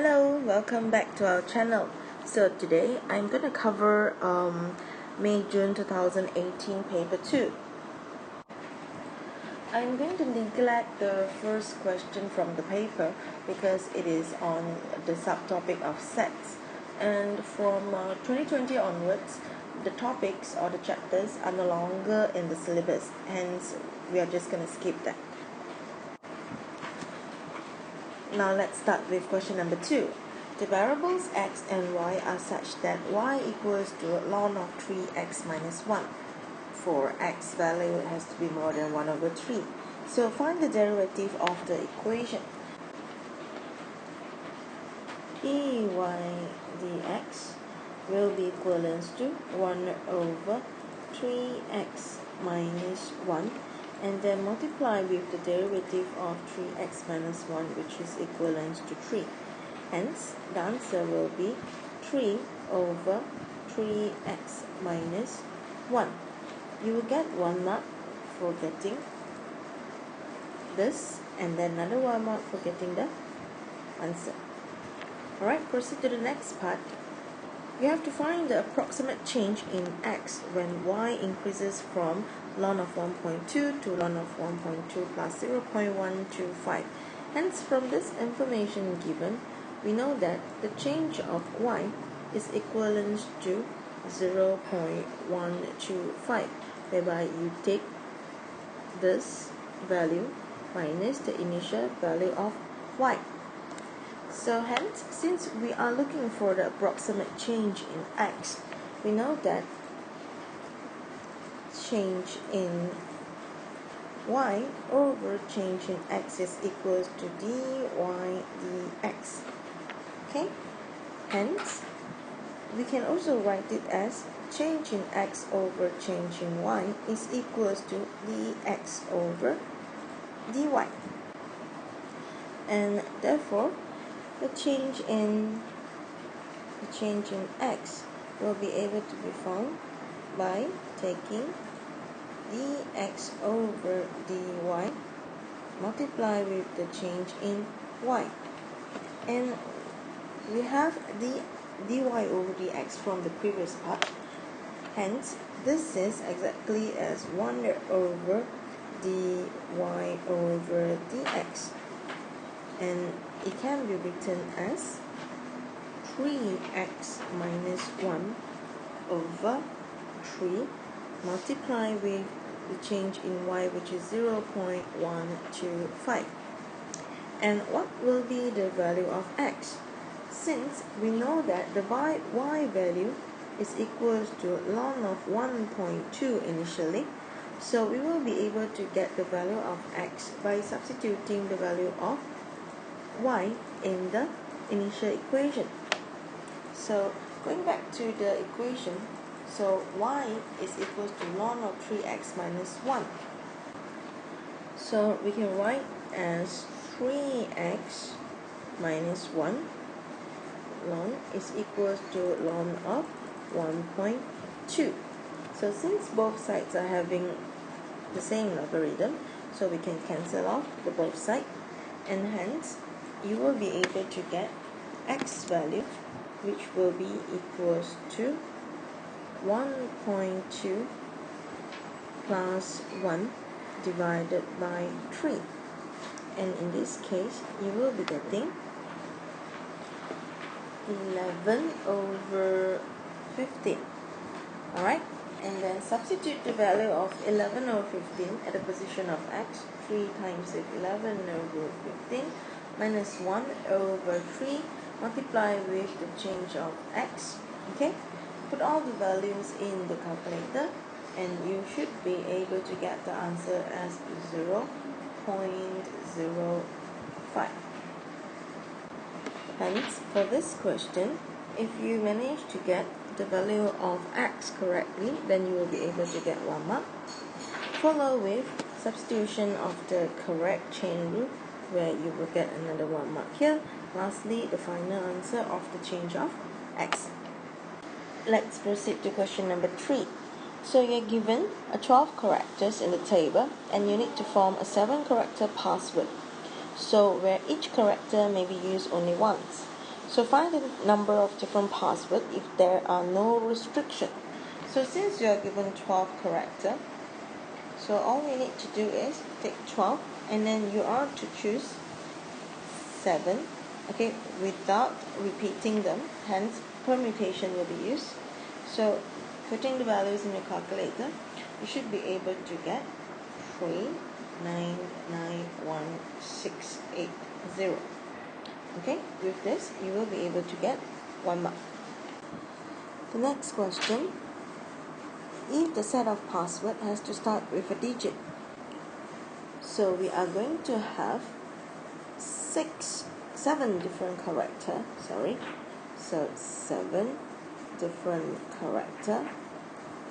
Hello, welcome back to our channel. So today I'm going to cover May-June 2018 paper 2. I'm going to neglect the first question from the paper because it is on the subtopic of sets, and from 2020 onwards the topics or the chapters are no longer in the syllabus, hence we are just going to skip that. Now let's start with question number 2. The variables x and y are such that y equals to ln of 3x minus 1. For x value, it has to be more than 1 over 3. So find the derivative of the equation. dy dx will be equivalent to 1 over 3x minus 1, and then multiply with the derivative of 3x minus 1, which is equivalent to 3. Hence, the answer will be 3 over 3x minus 1. You will get 1 mark for getting this, and then another 1 mark for getting the answer. Alright, proceed to the next part. You have to find the approximate change in x when y increases from ln of 1.2 to ln of 1.2 plus 0.125. Hence, from this information given, we know that the change of y is equivalent to 0.125, whereby you take this value minus the initial value of y. So hence, since we are looking for the approximate change in x, we know that change in y over change in x is equals to dy dx. Okay? Hence, we can also write it as change in x over change in y is equals to dx over dy. And therefore, the change in x will be able to be found by taking dx over dy multiply with the change in y, and we have the dy over dx from the previous part. Hence, this is exactly as 1 over dy over dx, and it can be written as 3x minus 1 over 3 multiply with the change in y, which is 0.125. And what will be the value of x? Since we know that the y value is equals to ln of 1.2 initially, so we will be able to get the value of x by substituting the value of y in the initial equation. So going back to the equation, so y is equals to ln of 3x minus 1. So we can write as 3x minus 1 ln is equals to ln of 1.2. So since both sides are having the same logarithm, so we can cancel off the both sides, and hence you will be able to get x value, which will be equals to 1.2 plus 1 divided by 3, and in this case you will be getting 11 over 15. Alright, and then substitute the value of 11 over 15 at the position of x. 3 times 11 over 15 minus 1 over 3 multiply with the change of x. Okay, put all the values in the calculator and you should be able to get the answer as 0.05. Hence, for this question, if you manage to get the value of x correctly, then you will be able to get 1 mark. Follow with substitution of the correct chain rule, where you will get another 1 mark here. Lastly, the final answer of the change of x. Let's proceed to question number 3. So you're given a 12 characters in the table, and you need to form a 7 character password. So where each character may be used only once. So find the number of different passwords if there are no restrictions. So since you are given 12 characters, so all we need to do is take 12 and then you are to choose 7, okay, without repeating them, hence permutation will be used. So putting the values in your calculator, you should be able to get 3,991,680. Okay, with this you will be able to get 1 mark. The next question, if the set of password has to start with a digit, so we are going to have 7 different character, so 7 different character,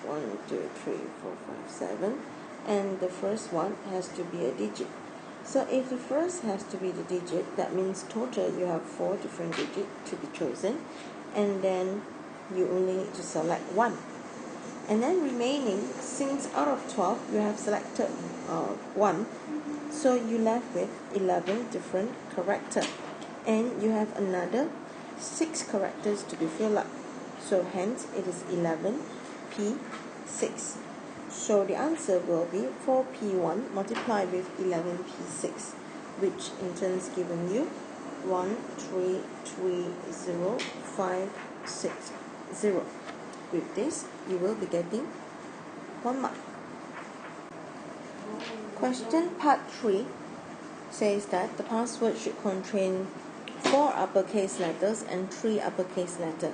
1 2 3 4 5 7, and the first one has to be a digit. So if the first has to be the digit, that means total you have 4 different digits to be chosen, and then you only need to select 1. And then remaining, since out of 12 you have selected 1, so you left with 11 different characters, and you have another 6 characters to be filled up. So hence it is 11p6. So the answer will be 4p1 multiplied with 11p6, which in turn is given you 1330560. With this, you will be getting 1 mark. Question part 3 says that the password should contain 4 uppercase letters and 3 uppercase letters,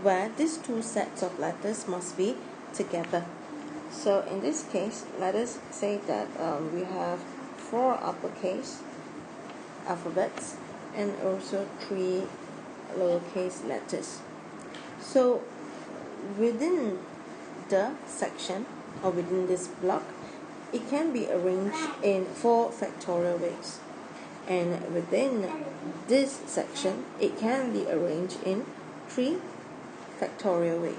where these 2 sets of letters must be together. So in this case, let us say that we have 4 uppercase alphabets and also 3 lowercase letters. So within the section or within this block, it can be arranged in 4 factorial ways, and within this section it can be arranged in 3 factorial ways.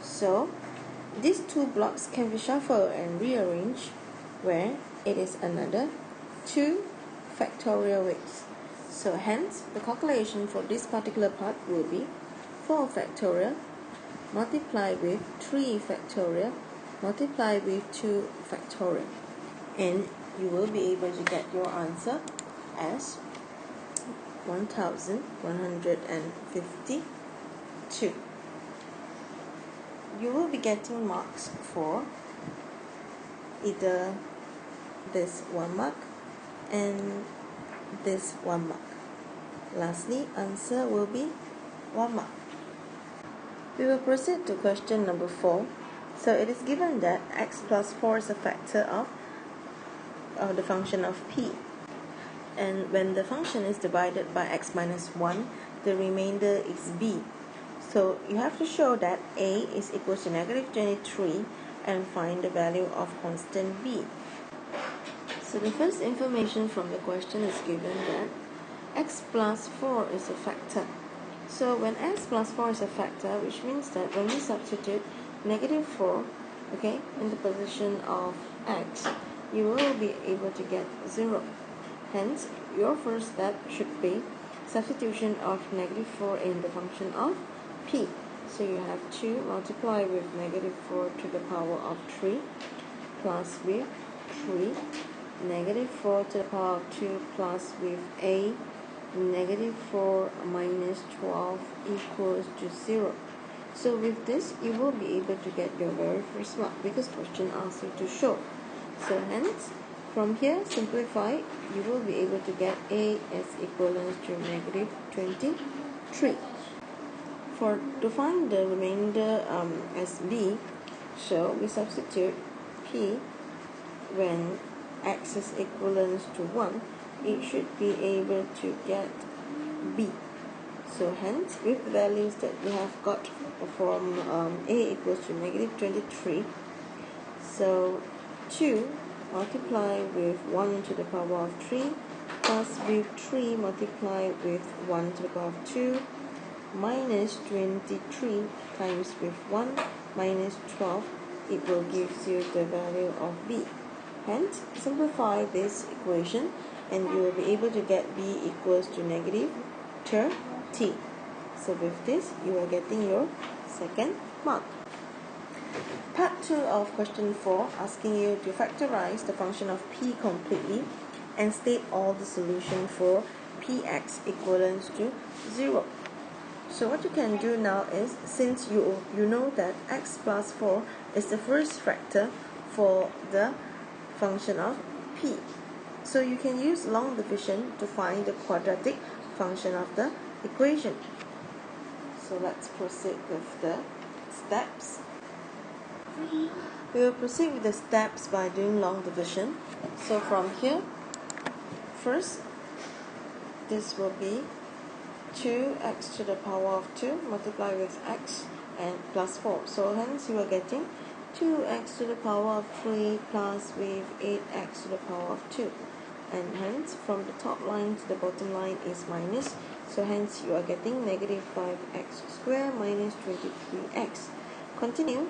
So these 2 blocks can be shuffled and rearranged, where it is another 2 factorial ways. So hence the calculation for this particular part will be 4 factorial multiplied with 3 factorial multiplied with 2 factorial, and you will be able to get your answer as 1152. You will be getting marks for either this 1 mark and this 1 mark. Lastly, answer will be 1 mark. We will proceed to question number 4. So it is given that x plus 4 is a factor of the function of p, and when the function is divided by x minus 1, the remainder is b. So you have to show that a is equal to negative 23 and find the value of constant b. So the first information from the question is given that x plus 4 is a factor. So when x plus 4 is a factor, which means that when we substitute negative 4, okay, in the position of x, you will be able to get 0. Hence, your first step should be substitution of negative 4 in the function of p. So you have 2 multiplied with negative 4 to the power of 3 plus with 3, negative 4 to the power of 2 plus with a, negative 4 minus 12 equals to 0. So with this, you will be able to get your very first mark, because question asks you to show. So hence, from here, simplify, you will be able to get a as equivalent to negative 23. To find the remainder as b, so we substitute p when x is equivalent to 1, it should be able to get b. So hence, with the values that we have got from a equals to negative 23, so 2 multiplied with 1 to the power of 3 plus with 3 multiplied with 1 to the power of 2 minus 23 times with 1 minus 12, it will give you the value of b. Hence, simplify this equation and you will be able to get b equals to negative 13. t. So with this, you are getting your second mark. Part 2 of question 4, asking you to factorize the function of p completely and state all the solution for px equivalent to 0. So what you can do now is, since you know that x plus 4 is the first factor for the function of p, so you can use long division to find the quadratic function of the equation. So let's proceed with the steps. We will proceed with the steps by doing long division. So from here, first, this will be 2x to the power of 2 multiplied with x and plus 4. So hence you are getting 2x to the power of 3 plus with 8x to the power of 2. And hence from the top line to the bottom line is minus. So hence you are getting negative 5x squared minus 23x. Continue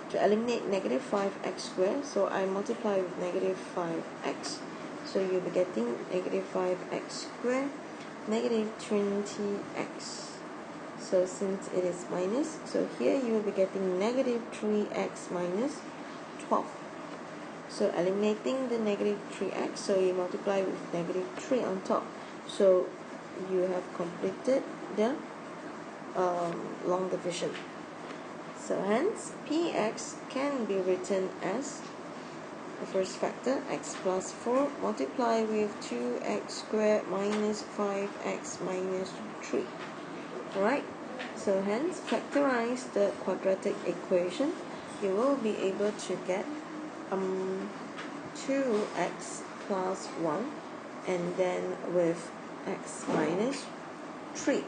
to eliminate negative 5x squared. So I multiply with negative 5x. So you'll be getting negative 5x squared negative 20x. So since it is minus, so here you will be getting negative 3x minus 12. So eliminating the negative 3x, so you multiply with negative 3 on top. So you have completed the long division. So hence px can be written as the first factor, x plus 4 multiplied with 2x squared minus 5x minus 3. Alright, so hence factorize the quadratic equation. You will be able to get 2x plus 1 and then with x minus 3.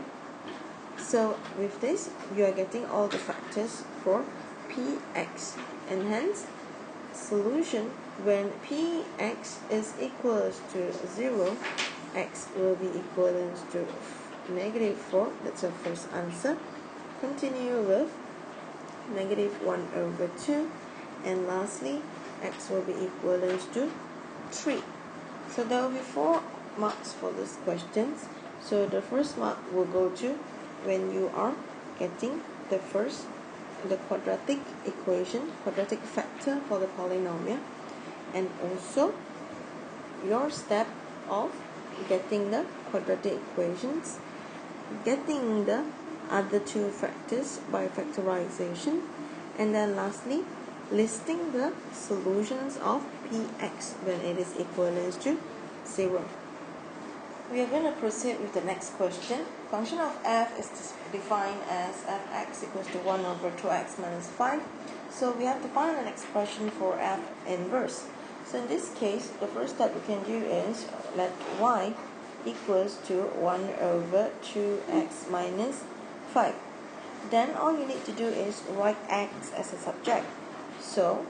So with this, you are getting all the factors for px, and hence solution when px is equals to 0, x will be equivalent to negative 4. That's our first answer. Continue with negative 1 over 2, and lastly x will be equivalent to 3. So there will be 4 marks for these questions. So the first mark will go to when you are getting the quadratic equation, quadratic factor for the polynomial, and also your step of getting the quadratic equations, getting the other two factors by factorization, and then lastly listing the solutions of px when it is equivalent to 0. We are going to proceed with the next question. Function of f is defined as fx equals to 1 over 2x minus 5. So we have to find an expression for f inverse. So in this case, the first step we can do is let y equals to 1 over 2x minus 5. Then all you need to do is write x as a subject. So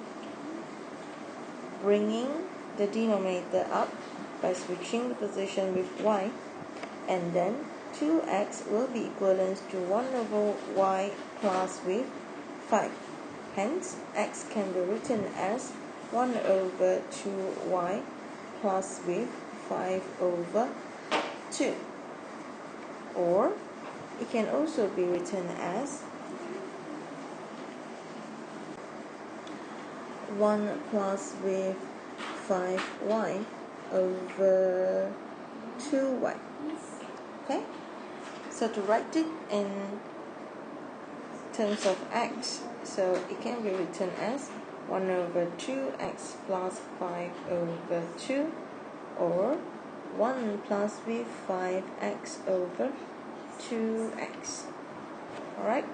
bringing the denominator up by switching the position with y, and then 2x will be equivalent to 1 over y plus with 5. Hence, x can be written as 1 over 2y plus with 5 over 2. Or it can also be written as 1 plus with 5y over 2y. Okay, so to write it in terms of x, so it can be written as 1 over 2x plus 5 over 2, or 1 plus with 5x over 2x. Alright,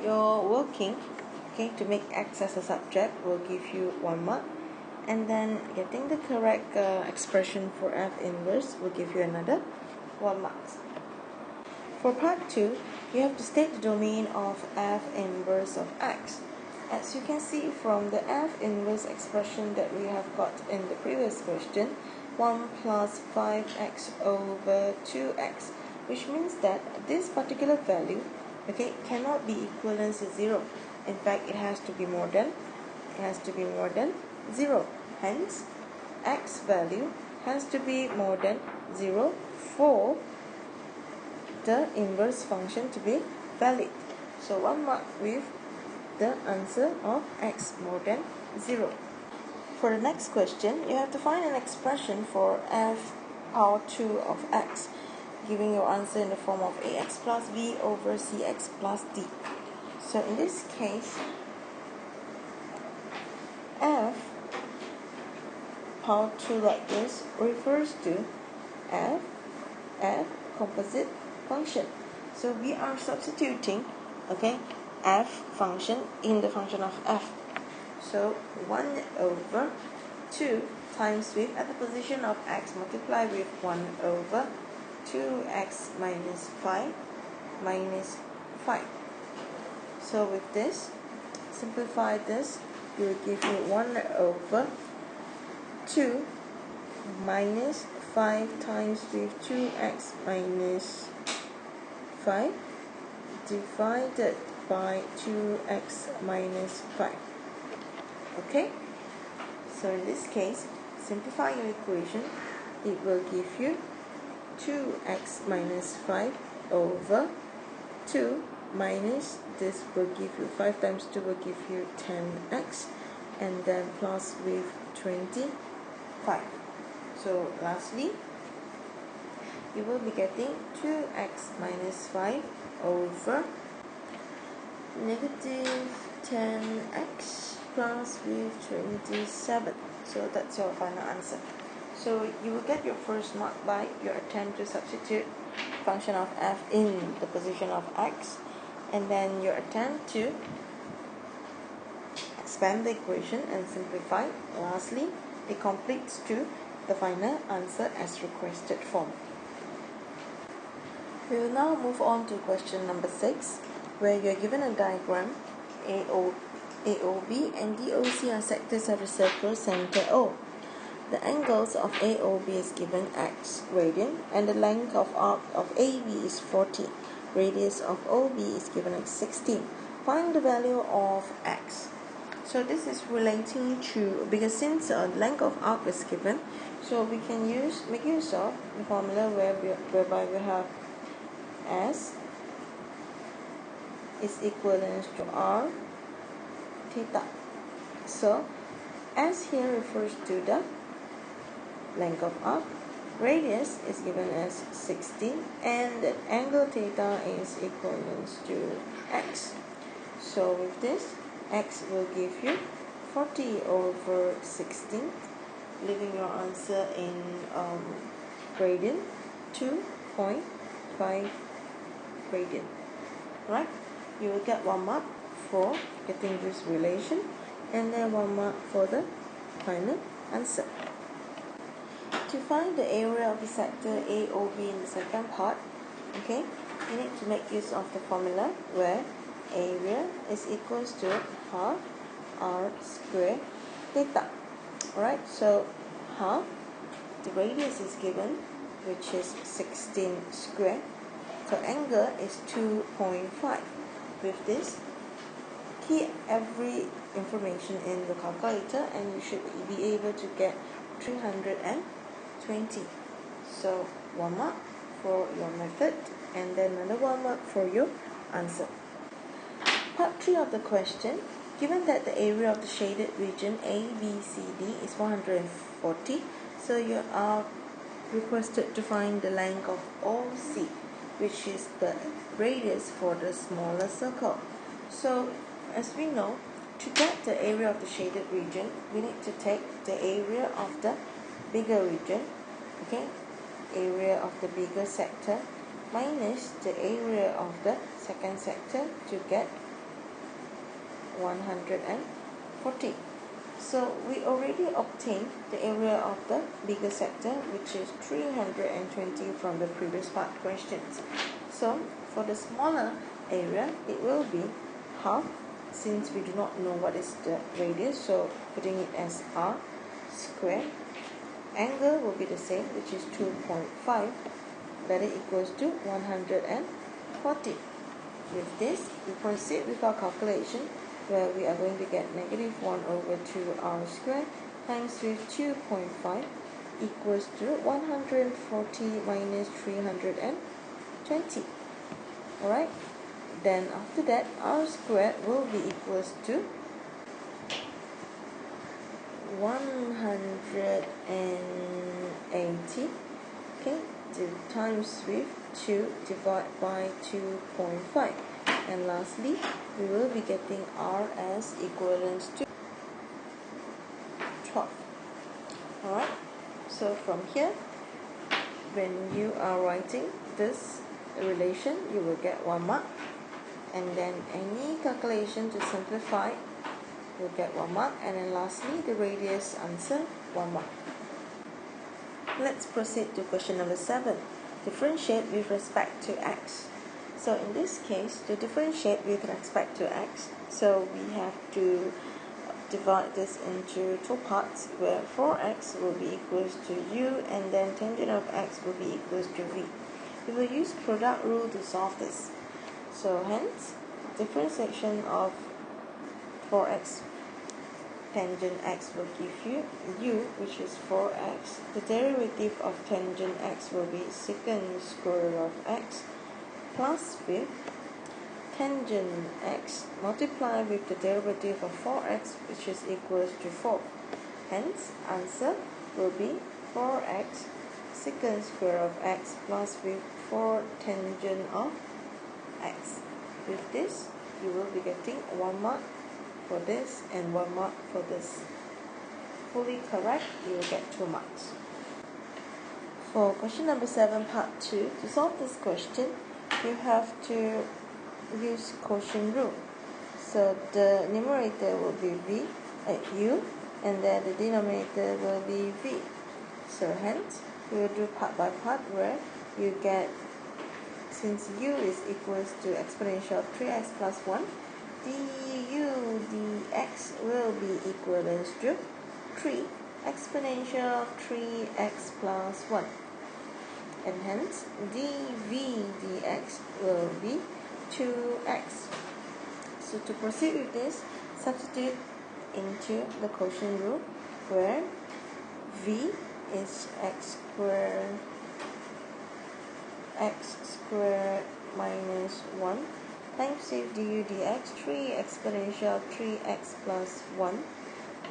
you're working to make x as a subject will give you 1 mark, and then getting the correct expression for f inverse will give you another 1 mark. For part 2, you have to state the domain of f inverse of x. As you can see from the f inverse expression that we have got in the previous question, 1 plus 5x over 2x, which means that this particular value cannot be equivalent to 0. In fact, it has to be more than 0. Hence, x value has to be more than 0 for the inverse function to be valid. So 1 mark with the answer of x more than 0. For the next question, you have to find an expression for f power 2 of x, giving your answer in the form of ax plus b over cx plus d. So in this case, f power 2 like this refers to f composite function. So we are substituting, okay, f function in the function of f. So 1 over 2 times with, at the position of x, multiply with 1 over 2x minus 5 minus 5. So with this, simplify this, you will give me 1 over 2 minus 5 times with 2x minus 5 divided by 2x minus 5. Okay, so in this case, simplify your equation. It will give you 2x minus 5 over 2 minus this will give you 5 times 2 will give you 10x, and then plus with 25. So lastly, you will be getting 2x minus 5 over negative 10x plus with 27. So that's your final answer. So you will get your first mark by your attempt to substitute function of f in the position of x, and then your attempt to expand the equation and simplify. Lastly, it completes to the final answer as requested form. We will now move on to question number 6, where you are given a diagram. AOB and DOC are sectors of a circle center O. The angles of AOB is given x radian, and the length of arc of AB is 40. Radius of OB is given as 16. Find the value of x. So this is relating to, because since length of arc is given, so we can make use of the formula whereby we have S is equivalent to R theta. So S here refers to the length of arc, radius is given as 16, and the angle theta is equivalent to x. So with this, x will give you 40 over 16, leaving your answer in radian, 2.5 radian. Right? You will get 1 mark for getting this relation, and then 1 mark for the final answer. To find the area of the sector AOB in the second part, okay, you need to make use of the formula where area is equals to half r square theta. Alright, so half, the radius is given, which is 16 square. So angle is 2.5. With this, key every information in the calculator and you should be able to get 320. So 1 mark for your method, and then another 1 mark for your answer. Part 3 of the question, given that the area of the shaded region ABCD is 440, so you are requested to find the length of OC, which is the radius for the smaller circle. So as we know, to get the area of the shaded region, we need to take the area of the bigger region, okay, area of the bigger sector minus the area of the second sector to get 140. So we already obtained the area of the bigger sector, which is 320 from the previous part questions. So for the smaller area, it will be half, since we do not know what is the radius, so putting it as r square. Angle will be the same, which is 2.5, that is equals to 140. With this, we proceed with our calculation, where we are going to get negative 1 over 2r square times with 2.5 equals to 140 minus 320. Alright, then after that r squared will be equals to 180, okay, times with 2 divided by 2.5, and lastly we will be getting r as equivalent to 12. Alright, so from here, when you are writing this relation, you will get 1 mark, and then any calculation to simplify will get 1 mark, and then lastly the radius answer 1 mark. Let's proceed to question number 7. Differentiate with respect to x. So in this case, to differentiate with respect to x, so we have to divide this into two parts, where 4x will be equals to u, and then tangent of x will be equals to v. We will use product rule to solve this. So hence, differentiation of 4x tangent x will give you u, which is 4x. The derivative of tangent x will be secant square root of x plus with tangent x multiplied with the derivative of 4x, which is equals to 4. Hence, answer will be 4x secant square of x plus with 4 tangent of x. With this, you will be getting 1 mark for this and 1 mark for this. Fully correct, you will get 2 marks. For question number 7 part 2, to solve this question, you have to use quotient rule. So the numerator will be u, and then the denominator will be v. So hence, we will do part by part, where you get, since u is equals to exponential of 3x plus 1, du dx will be equivalent to 3 exponential 3x plus 1, and hence dv dx will be 2x. So to proceed with this, substitute into the quotient rule, where v is x squared minus 1 times with du dx 3 exponential 3x plus 1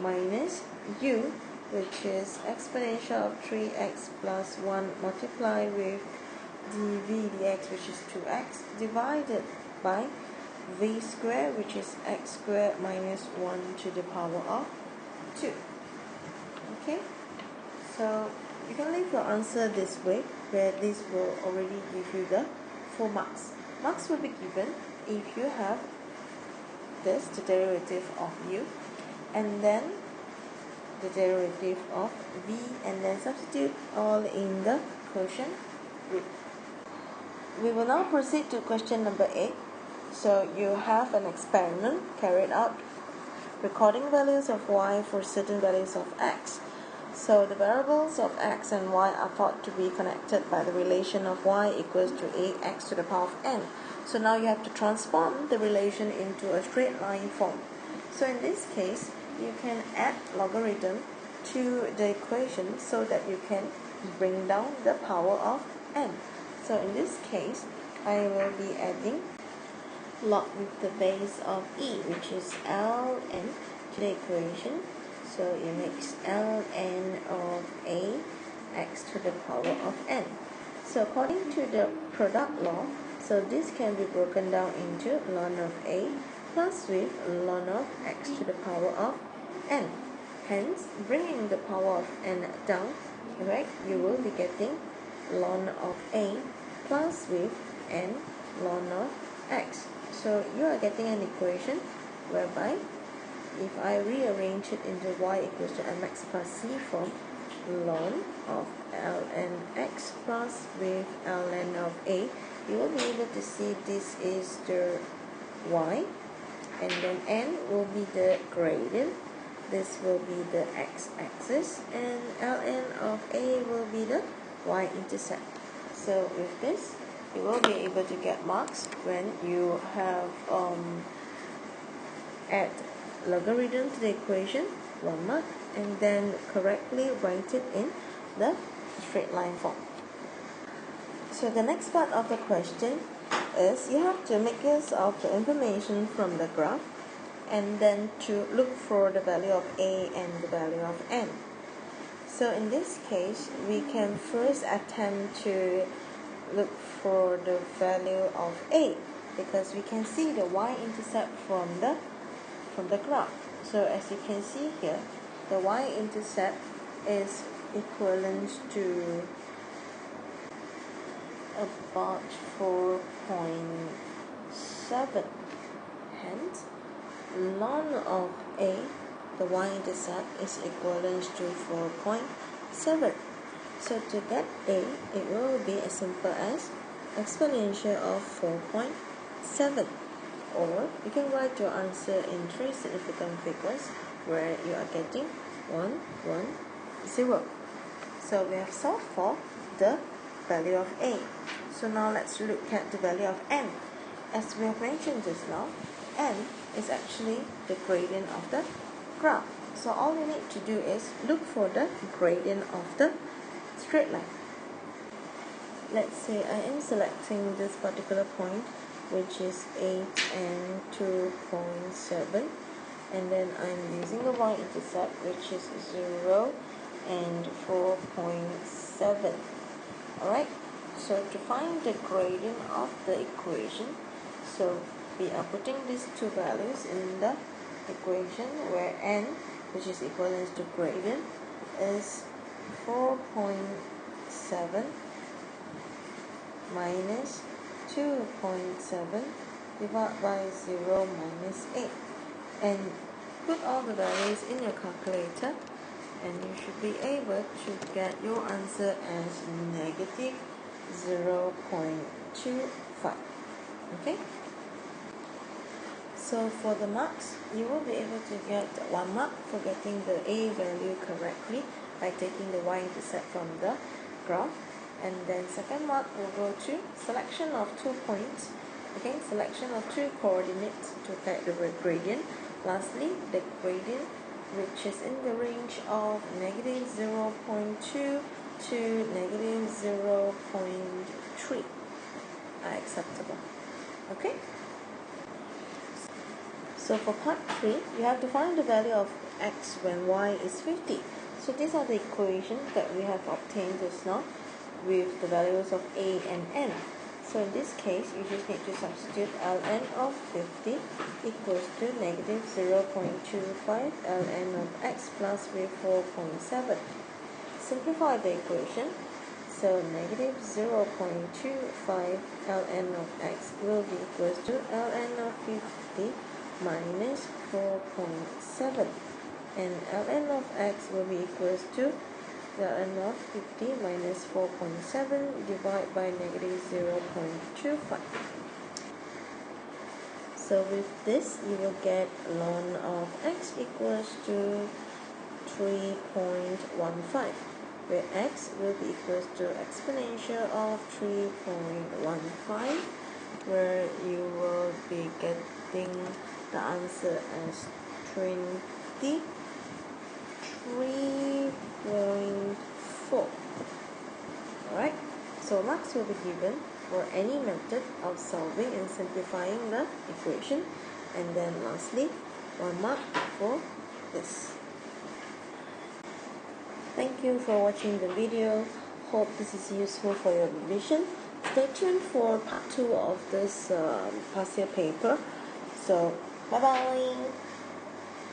minus u, which is exponential of 3x plus 1 multiplied with dv dx, which is 2x, divided by v squared, which is x squared minus 1 to the power of 2. Okay, so you can leave your answer this way, where this will already give you the 4 marks. Marks will be given if you have this, the derivative of u, and then the derivative of v, and then substitute all in the quotient root. We will now proceed to question number 8. So you have an experiment carried out recording values of y for certain values of x. So the variables of x and y are thought to be connected by the relation of y equals to ax to the power of n. So now you have to transform the relation into a straight line form. So in this case, you can add logarithm to the equation so that you can bring down the power of n. So in this case, I will be adding log with the base of e, which is ln, to the equation. So it makes ln of a x to the power of n. So according to the product law, so this can be broken down into ln of a plus with ln of x to the power of n. Hence, bringing the power of n down, right, you will be getting ln of a plus with n ln of x. So you are getting an equation whereby if I rearrange it into y equals to mx plus c form, ln of ln x plus with ln of a, you will be able to see this is the y, and then n will be the gradient, this will be the x-axis, and ln of a will be the y-intercept. So with this, you will be able to get marks when you have add logarithm to the equation, 1 mark, and then correctly write it in the straight line form. So the next part of the question is you have to make use of the information from the graph and then to look for the value of a and the value of n. So in this case, we can first attempt to look for the value of a, because we can see the y-intercept from the graph. So as you can see here, the y-intercept is equivalent to about 4.7. Hence, ln of a, the y-intercept, is equivalent to 4.7. So to get a, it will be as simple as exponential of 4.7. Or you can write your answer in 3 significant figures where you are getting 1, 1, 0. So we have solved for the value of a. So now let's look at the value of n. As we have mentioned just now, n is actually the gradient of the graph. So all you need to do is look for the gradient of the straight line. Let's say I am selecting this particular point, which is 8 and 2.7, and then I'm using the y-intercept, which is 0 and 4.7. Alright, so to find the gradient of the equation, so we are putting these two values in the equation where n, which is equivalent to gradient, is 4.7 minus 2.7 divided by 0 minus 8, and put all the values in your calculator, and you should be able to get your answer as negative 0.25. Okay, so for the marks, you will be able to get 1 mark for getting the a value correctly by taking the y-intercept from the graph, and then second mark will go to selection of 2 points, okay, selection of 2 coordinates to get the gradient. Lastly, the gradient, which is in the range of negative 0.2 to negative 0.3, are acceptable. Okay, so for part 3, you have to find the value of x when y is 50. So these are the equations that we have obtained just now with the values of a and n. So in this case, you just need to substitute ln of 50 equals to negative 0.25 ln of x plus with 4.7. Simplify the equation. So negative 0.25 ln of x will be equals to ln of 50 minus 4.7. And ln of x will be equals to ln of 50 minus 4.7 divided by negative 0.25. So with this, you will get ln of x equals to 3.15, where x will be equals to exponential of 3.15, where you will be getting the answer as 23.4. Alright, so marks will be given for any method of solving and simplifying the equation, and then lastly 1 mark for this. Thank you for watching the video. Hope this is useful for your revision. Stay tuned for part 2 of this past year paper. So bye bye.